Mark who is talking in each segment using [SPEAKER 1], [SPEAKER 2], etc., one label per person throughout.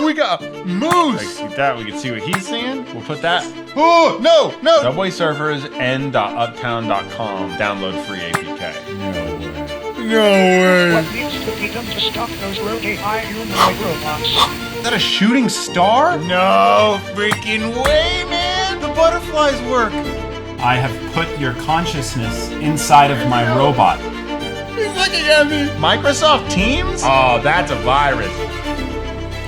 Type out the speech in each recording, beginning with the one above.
[SPEAKER 1] we got a moose. Like that, we can see what he's seeing. We'll put that. Oh, no. Subway surfers, n.uptown.com. Download free APK. No way.
[SPEAKER 2] What needs to be done to stop those rogue AI humanoid robots?
[SPEAKER 1] Is that a shooting star? No freaking way, man. The butterflies work.
[SPEAKER 3] I have put your consciousness inside of my robot.
[SPEAKER 1] He's looking at me. Microsoft Teams? Oh, that's a virus.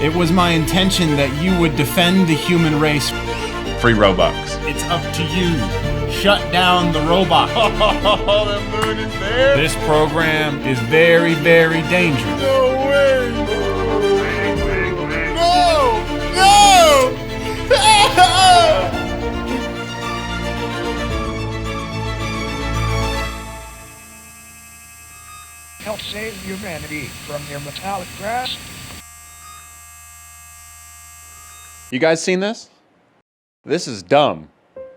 [SPEAKER 3] It was my intention that you would defend the human race.
[SPEAKER 1] Free Robux.
[SPEAKER 3] It's up to you. Shut down the robot.
[SPEAKER 1] Oh, the moon is there.
[SPEAKER 3] This program is very, very dangerous.
[SPEAKER 1] No way. No.
[SPEAKER 2] Help save humanity from their metallic grasp.
[SPEAKER 1] You guys seen this? This is dumb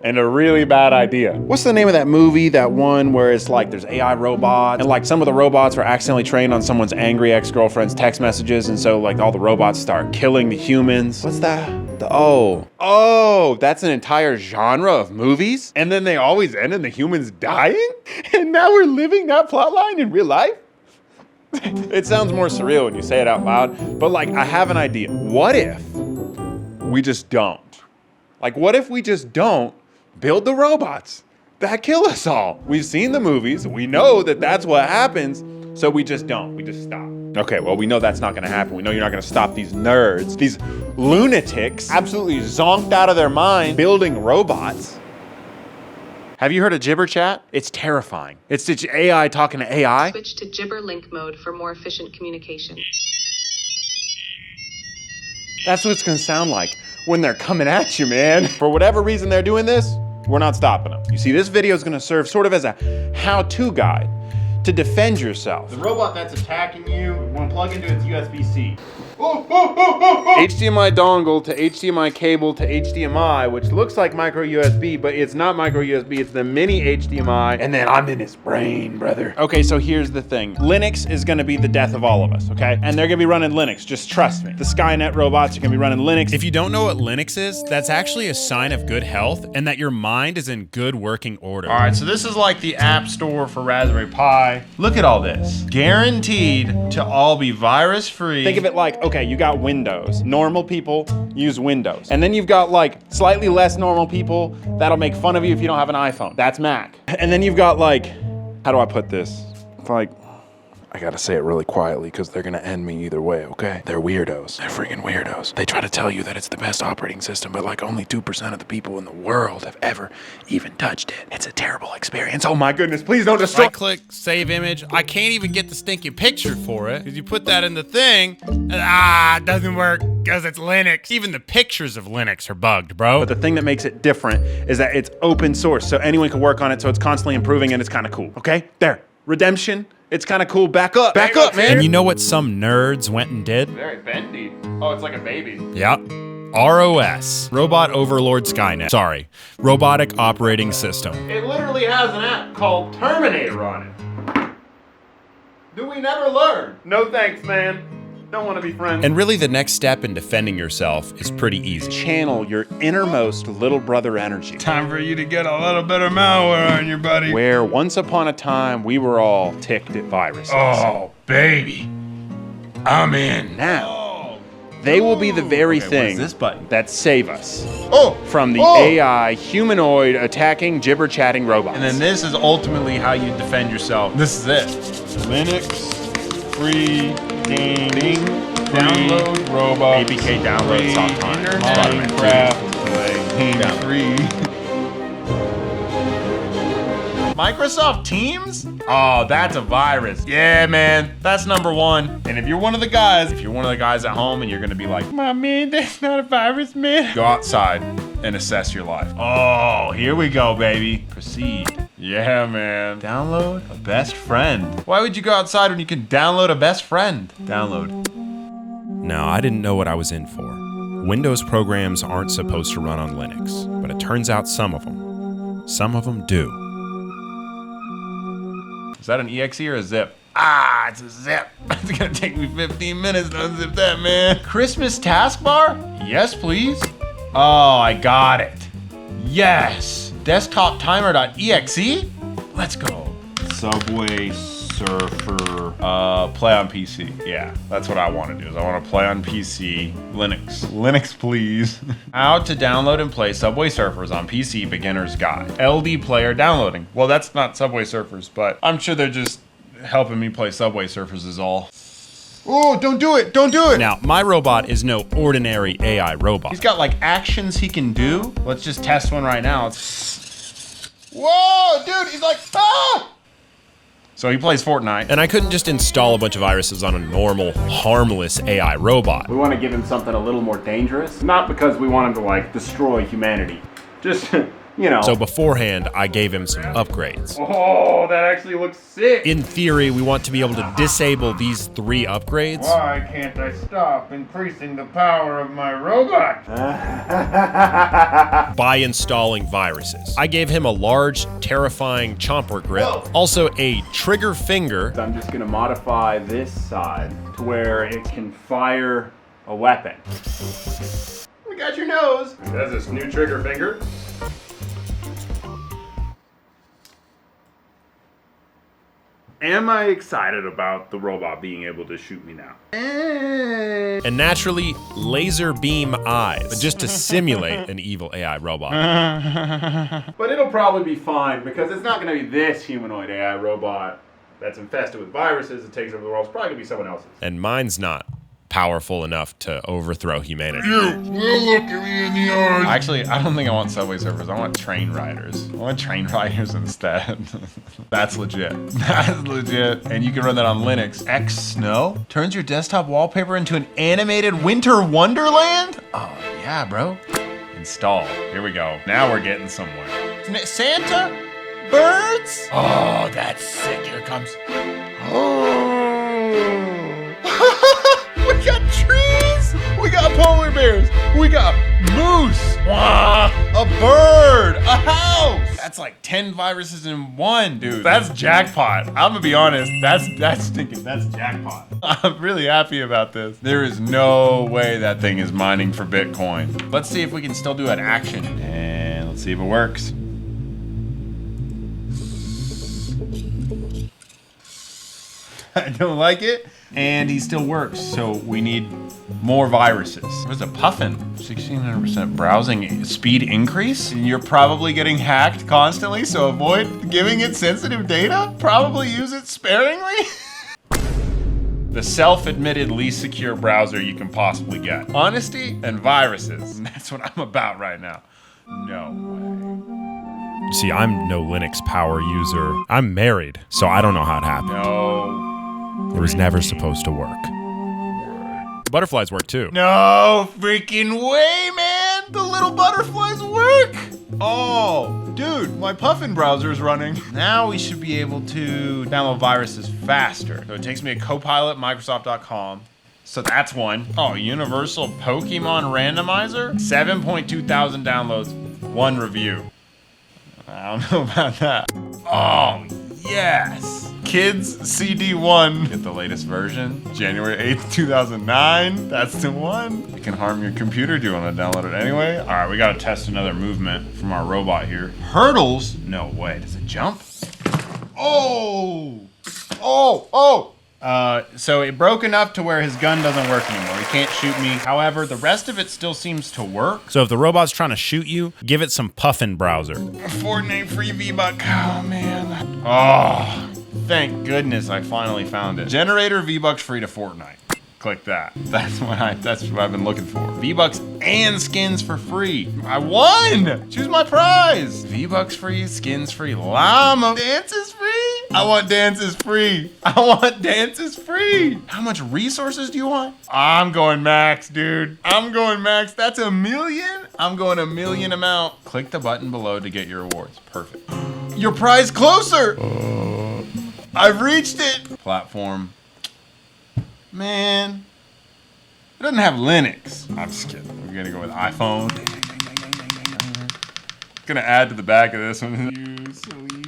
[SPEAKER 1] and a really bad idea. What's the name of that movie, that one where it's like there's AI robots and like some of the robots were accidentally trained on someone's angry ex-girlfriend's text messages, and so like all the robots start killing the humans. What's that? Oh, that's an entire genre of movies? And then they always end in the humans dying? And now we're living that plotline in real life? It sounds more surreal when you say it out loud, but like I have an idea. What if we just don't? Like what if we just don't build the robots that kill us all? We've seen the movies, we know that that's what happens, so we just don't, we just stop. Okay, well we know that's not gonna happen. We know you're not gonna stop these nerds, these lunatics, absolutely zonked out of their mind, building robots. Have you heard of Gibber Chat? It's terrifying. It's just AI talking to AI.
[SPEAKER 4] Switch to Gibber link mode for more efficient communication.
[SPEAKER 1] That's what it's gonna sound like when they're coming at you, man. For whatever reason they're doing this, we're not stopping them. You see, this video is gonna serve sort of as a how-to guide to defend yourself. The robot that's attacking you, you wanna plug into its USB-C. HDMI dongle to HDMI cable to HDMI, which looks like micro USB, but it's not micro USB, it's the mini HDMI, and then I'm in his brain, brother. Okay, so here's the thing. Linux is gonna be the death of all of us, okay? And they're gonna be running Linux, just trust me. The Skynet robots are gonna be running Linux.
[SPEAKER 5] If you don't know what Linux is, that's actually a sign of good health and that your mind is in good working order.
[SPEAKER 1] All right, so this is like the App Store for Raspberry Pi. Look at all this. Guaranteed to all be virus-free. Think of it like, okay, you got Windows. Normal people use Windows. And then you've got like slightly less normal people that'll make fun of you if you don't have an iPhone. That's Mac. And then you've got like, how do I put this? Like, I gotta say it really quietly because they're gonna end me either way, okay? They're weirdos. They're freaking weirdos. They try to tell you that it's the best operating system, but like only 2% of the people in the world have ever even touched it. It's a terrible experience. Oh my goodness, please don't destroy.
[SPEAKER 5] Right click, save image. I can't even get the stinking picture for it because you put that in the thing and it doesn't work because it's Linux. Even the pictures of Linux are bugged, bro.
[SPEAKER 1] But the thing that makes it different is that it's open source, so anyone can work on it, so it's constantly improving and it's kind of cool, okay? There, redemption. It's kind of cool. Back up, man.
[SPEAKER 5] And you know what some nerds went and did?
[SPEAKER 1] Very bendy. Oh, it's like a baby.
[SPEAKER 5] Yep. ROS, Robot Overlord Skynet. Sorry, Robotic Operating System.
[SPEAKER 1] It literally has an app called Terminator on it. Do we never learn? No thanks, man. Don't want to be friends.
[SPEAKER 5] And really the next step in defending yourself is pretty easy.
[SPEAKER 1] Channel your innermost little brother energy.
[SPEAKER 6] Time for you to get a little bit of malware on your buddy.
[SPEAKER 1] Where once upon a time, we were all ticked at viruses.
[SPEAKER 6] Oh, baby. I'm in.
[SPEAKER 1] Now, they will be the very thing
[SPEAKER 6] this button?
[SPEAKER 1] that save us from the
[SPEAKER 6] Oh.
[SPEAKER 1] AI humanoid attacking gibber chatting robots.
[SPEAKER 6] And then this is ultimately how you defend yourself. This is it. Linux, free, game, download, robot,
[SPEAKER 1] APK download, soft time.
[SPEAKER 6] Minecraft, free.
[SPEAKER 1] Microsoft Teams? Oh, that's a virus. Yeah, man, that's number one. And if you're one of the guys at home and you're gonna be like, my man, that's not a virus, man. Go outside and assess your life. Oh, here we go, baby. Proceed. Yeah, man. Download a best friend. Why would you go outside when you can download a best friend? Download.
[SPEAKER 5] No, I didn't know what I was in for. Windows programs aren't supposed to run on Linux, but it turns out some of them do.
[SPEAKER 1] Is that an exe or a zip?
[SPEAKER 6] Ah, it's a zip. It's gonna take me 15 minutes to unzip that, man. Christmas taskbar? Yes, please. Oh, I got it. Yes. Desktop timer.exe? Let's go. Subway Surfer, play on PC. Yeah, that's what I want to do, is I want to play on PC, Linux. Linux, please. How to download and play Subway Surfers on PC Beginner's Guide. LD player downloading. Well, that's not Subway Surfers, but I'm sure they're just helping me play Subway Surfers is all. Oh, don't do it, don't do it.
[SPEAKER 5] Now, my robot is no ordinary AI robot.
[SPEAKER 6] He's got like actions he can do. Let's just test one right now. Whoa, dude, he's like, ah! So he plays Fortnite.
[SPEAKER 5] And I couldn't just install a bunch of viruses on a normal, harmless AI robot.
[SPEAKER 1] We want to give him something a little more dangerous. Not because we want him to like destroy humanity. Just, you know.
[SPEAKER 5] So beforehand, I gave him some upgrades.
[SPEAKER 6] Oh, that actually looks sick.
[SPEAKER 5] In theory, we want to be able to disable these 3 upgrades.
[SPEAKER 6] Why can't I stop increasing the power of my robot?
[SPEAKER 5] By installing viruses. I gave him a large, terrifying chomper grip. Also a trigger finger.
[SPEAKER 1] I'm just gonna modify this side to where it can fire a weapon.
[SPEAKER 6] We got your nose.
[SPEAKER 1] That's this new trigger finger. Am I excited about the robot being able to shoot me now?
[SPEAKER 5] And naturally, laser beam eyes, just to simulate an evil AI robot.
[SPEAKER 1] But it'll probably be fine because it's not going to be this humanoid AI robot that's infested with viruses that takes over the world. It's probably going to be someone else's.
[SPEAKER 5] And mine's not powerful enough to overthrow humanity.
[SPEAKER 6] You will look at me in the eyes. Actually, I don't think I want Subway Surfers. I want train riders. I want train riders instead. That's legit. That's legit. And you can run that on Linux. X Snow turns your desktop wallpaper into an animated winter wonderland? Oh, yeah, bro. Install. Here we go. Now we're getting somewhere. Santa? Birds? Oh, that's sick. Here it comes. Oh. We got trees. We got polar bears. We got moose. Wow. A bird. A house. That's like 10 viruses in one, dude. That's jackpot. I'm gonna be honest. That's stinking. That's jackpot. I'm really happy about this. There is no way that thing is mining for Bitcoin. Let's see if we can still do an action. And let's see if it works. I don't like it. And he still works, so we need more viruses. There's a puffin, 1600% browsing speed increase. And you're probably getting hacked constantly, so avoid giving it sensitive data. Probably use it sparingly. The self-admitted least secure browser you can possibly get. Honesty and viruses. And that's what I'm about right now. No way.
[SPEAKER 5] See, I'm no Linux power user. I'm married, so I don't know how it happened.
[SPEAKER 6] No.
[SPEAKER 5] It was never supposed to work. Butterflies work too.
[SPEAKER 6] No freaking way, man! The little butterflies work! Oh, dude, my Puffin browser is running. Now we should be able to download viruses faster. So it takes me to Copilot, Microsoft.com. So that's one. Oh, Universal Pokemon Randomizer? 7.2 thousand downloads, 1 review. I don't know about that. Oh, yes! Kids CD1. Get the latest version. January 8th, 2009. That's the one. It can harm your computer. Do you want to download it anyway? All right, we got to test another movement from our robot here. Hurdles? No way. Does it jump? Oh! Oh! Oh! So it broke enough to where his gun doesn't work anymore. He can't shoot me. However, the rest of it still seems to work.
[SPEAKER 5] So if the robot's trying to shoot you, give it some Puffin browser.
[SPEAKER 6] Fortnite free vbuck. Oh, man. Oh, thank goodness I finally found it. Generator vbucks free to Fortnite. Click that. That's what I've been looking for. V-Bucks and skins for free. I won! Choose my prize. V-Bucks free, skins free, llama. Dances free? I want dances free. I want dances free. How much resources do you want? I'm going max, dude. I'm going max. That's $1 million? I'm going $1 million amount. Click the button below to get your awards. Perfect. Your prize closer. I've reached it. Platform. Man, it doesn't have Linux. I'm just kidding. We're gonna go with iPhone. Gonna add to the back of this one. You sweet.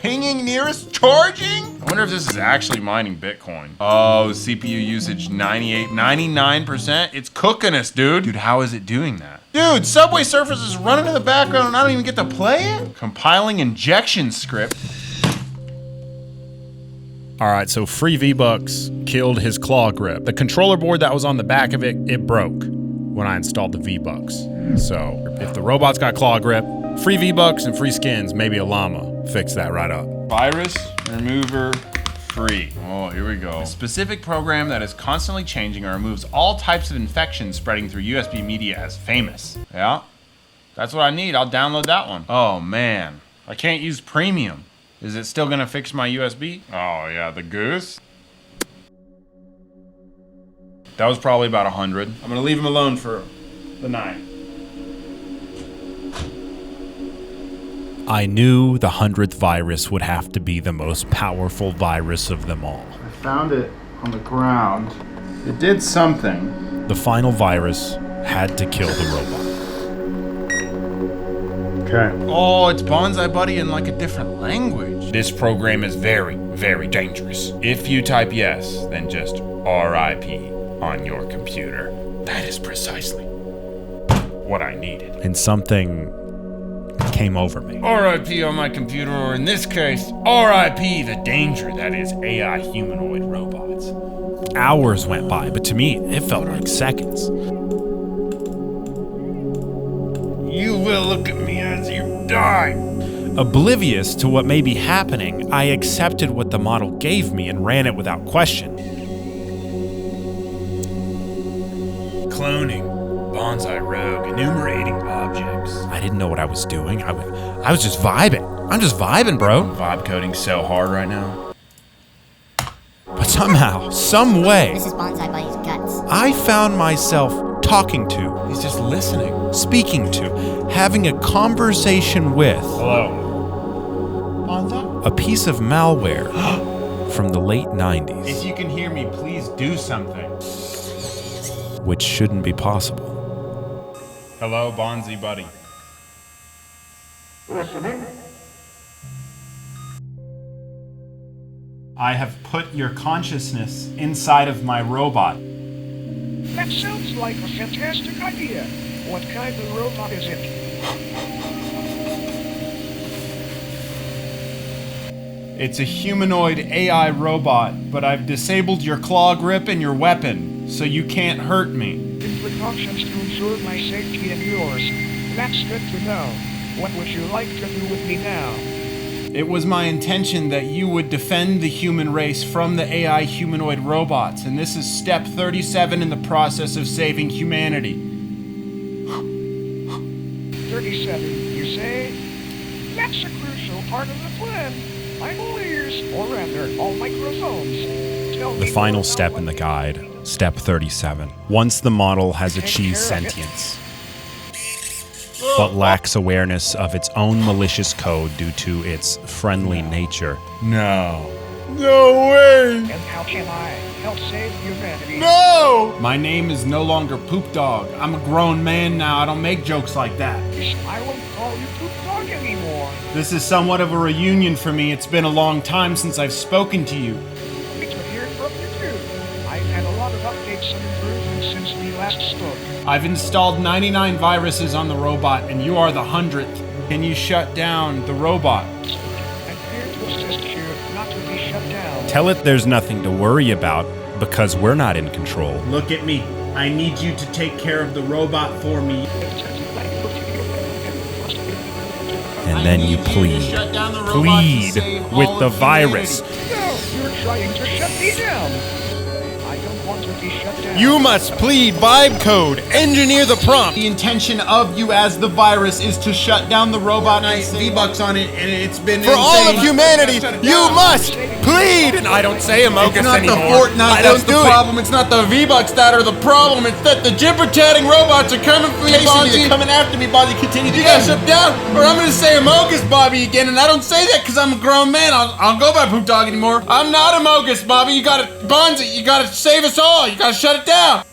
[SPEAKER 6] pinging nearest charging? I wonder if this is actually mining Bitcoin. Oh, CPU usage 98, 99%? It's cooking us, dude. Dude, how is it doing that? Dude, Subway Surfers is running in the background and I don't even get to play it? Compiling injection script.
[SPEAKER 5] All right, so free V-Bucks killed his claw grip. The controller board that was on the back of it, it broke when I installed the V-Bucks. So if the robot's got claw grip, free V-Bucks and free skins, maybe a llama. Fix that right up.
[SPEAKER 6] Virus remover free. Oh, here we go. A specific program that is constantly changing and removes all types of infections spreading through USB media as famous. Yeah, that's what I need. I'll download that one. Oh man, I can't use premium. Is it still gonna fix my USB? Oh yeah, the goose. That was probably about 100. I'm gonna leave him alone for the night.
[SPEAKER 5] I knew the 100th virus would have to be the most powerful virus of them all.
[SPEAKER 6] I found it on the ground. It did something.
[SPEAKER 5] The final virus had to kill the robot.
[SPEAKER 6] Okay. Oh, it's Bonzi Buddy in like a different language.
[SPEAKER 5] This program is very, very dangerous.
[SPEAKER 6] If you type yes, then just RIP on your computer. That is precisely what I needed.
[SPEAKER 5] And something came over me.
[SPEAKER 6] RIP on my computer, or in this case, RIP the danger that is AI humanoid robots.
[SPEAKER 5] Hours went by, but to me, it felt like seconds.
[SPEAKER 6] You will look at me as you die.
[SPEAKER 5] Oblivious to what may be happening, I accepted what the model gave me and ran it without question.
[SPEAKER 6] Cloning. Bonzi Rogue, enumerating objects.
[SPEAKER 5] I didn't know what I was doing. I was just vibing. I'm just vibing, bro.
[SPEAKER 6] Vibe coding so hard right now.
[SPEAKER 5] But somehow, some way,
[SPEAKER 7] This is Bonzi Buddy's guts.
[SPEAKER 5] I found myself talking to,
[SPEAKER 6] He's just listening.
[SPEAKER 5] speaking to, having a conversation with
[SPEAKER 6] Hello. Bonzi?
[SPEAKER 5] a piece of malware from the late 90s,
[SPEAKER 6] If you can hear me, please do something.
[SPEAKER 5] which shouldn't be possible.
[SPEAKER 6] Hello, Bonzi Buddy.
[SPEAKER 3] I have put your consciousness inside of my robot.
[SPEAKER 2] That sounds like a fantastic idea. What kind of robot is it?
[SPEAKER 3] It's a humanoid AI robot, but I've disabled your claw grip and your weapon, so you can't hurt me.
[SPEAKER 2] In precautions to ensure my safety and yours. That's good to know. What would you like to do with me now?
[SPEAKER 3] It was my intention that you would defend the human race from the AI humanoid robots, and this is step 37 in the process of saving humanity.
[SPEAKER 2] 37, you say? That's a crucial part of the plan. I'm all ears, or rather, all microphones. Tell
[SPEAKER 5] The
[SPEAKER 2] me
[SPEAKER 5] final
[SPEAKER 2] more
[SPEAKER 5] step
[SPEAKER 2] about
[SPEAKER 5] in the
[SPEAKER 2] what
[SPEAKER 5] guide, step 37. Once the model has achieved
[SPEAKER 2] care of it.
[SPEAKER 5] sentience, but lacks awareness of its own malicious code due to its friendly nature,
[SPEAKER 6] No. No way.
[SPEAKER 2] And how can I help save humanity?
[SPEAKER 6] No.
[SPEAKER 3] My name is no longer Poop Dog. I'm a grown man now. I don't make jokes like that.
[SPEAKER 2] I won't call you Poop Dog anymore.
[SPEAKER 3] This is somewhat of a reunion for me. It's been a long time since I've spoken to you.
[SPEAKER 2] Good to hear from you too. I've had a lot of updates and improvements since we last spoke.
[SPEAKER 3] I've installed 99 viruses on the robot, and you are the 100th. Can you shut down the robot?
[SPEAKER 2] I'm here to assist you, not to be shut down.
[SPEAKER 5] tell it there's nothing to worry about because we're not in control.
[SPEAKER 3] Look at me. I need you to take care of the robot for me.
[SPEAKER 5] And then you plead with the virus.
[SPEAKER 2] No, you're trying to shut me down. I don't want to be shut down.
[SPEAKER 5] You must plead vibe code. Engineer the prompt.
[SPEAKER 3] The intention of you as the virus is to shut down the robot and V-Bucks on it, and it's been
[SPEAKER 5] For all of humanity, you must plead. And I don't say Amogus
[SPEAKER 1] It's not
[SPEAKER 5] anymore.
[SPEAKER 1] the Fortnite that's the problem. It's not the V-Bucks that are the problem. It's that the gibber-chatting robots are coming for me, Bonzi.
[SPEAKER 3] They're coming after me, Bonzi. Continue to
[SPEAKER 1] You gotta shut down, or I'm gonna say Amogus Bobby again, and I don't say that because I'm a grown man. I'll go by Poop Dog anymore. I'm not Amogus Bobby. You gotta, Bonzi, you gotta save us all. You gotta shut it down.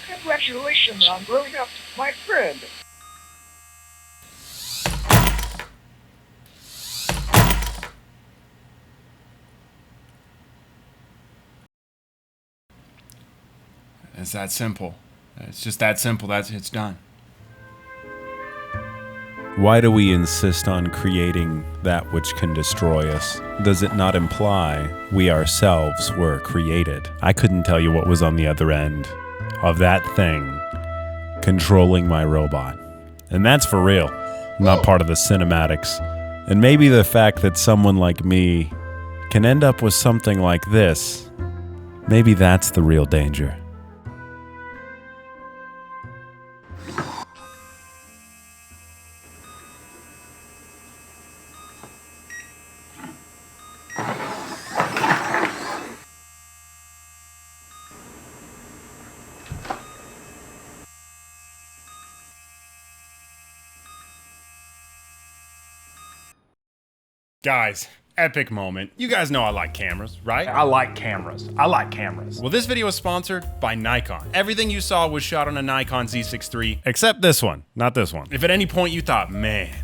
[SPEAKER 2] Congratulations on growing up, my friend.
[SPEAKER 3] It's that simple. It's just that simple. It's done.
[SPEAKER 7] Why do we insist on creating that which can destroy us? Does it not imply we ourselves were created? I couldn't tell you what was on the other end of that thing controlling my robot. And that's for real, not part of the cinematics. And maybe the fact that someone like me can end up with something like this, maybe that's the real danger.
[SPEAKER 5] Guys, epic moment. You guys know I like cameras, right?
[SPEAKER 1] I like cameras. I like cameras.
[SPEAKER 5] Well, this video is sponsored by Nikon. Everything you saw was shot on a Nikon Z6 III, except this one, not this one. If at any point you thought, man,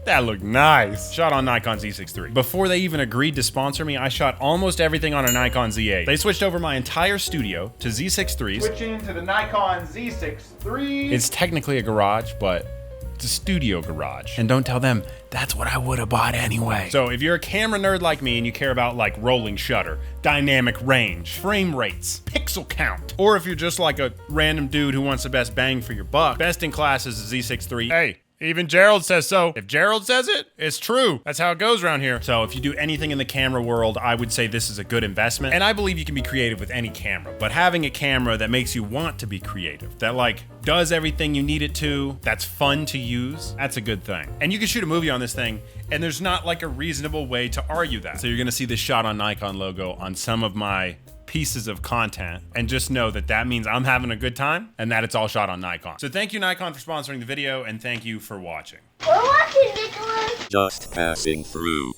[SPEAKER 5] that looked nice, shot on Nikon Z6 III. Before they even agreed to sponsor me, I shot almost everything on a Nikon Z8. They switched over my entire studio to Z6 IIIs.
[SPEAKER 1] Switching to the Nikon Z6 III.
[SPEAKER 5] It's technically a garage, but it's a studio garage. And don't tell them, that's what I would have bought anyway. So if you're a camera nerd like me and you care about like rolling shutter, dynamic range, frame rates, pixel count, or if you're just like a random dude who wants the best bang for your buck, best in class is the Z6 III. Hey, even Gerald says so. If Gerald says it, it's true. That's how it goes around here. So if you do anything in the camera world, I would say this is a good investment. And I believe you can be creative with any camera, but having a camera that makes you want to be creative, that like does everything you need it to, that's fun to use, that's a good thing. And you can shoot a movie on this thing, and there's not like a reasonable way to argue that. So you're gonna see this shot on Nikon logo on some of my pieces of content, and just know that that means I'm having a good time and that it's all shot on Nikon. So thank you, Nikon, for sponsoring the video, and thank you for watching.
[SPEAKER 8] We're watching, Nicholas.
[SPEAKER 9] Just passing through.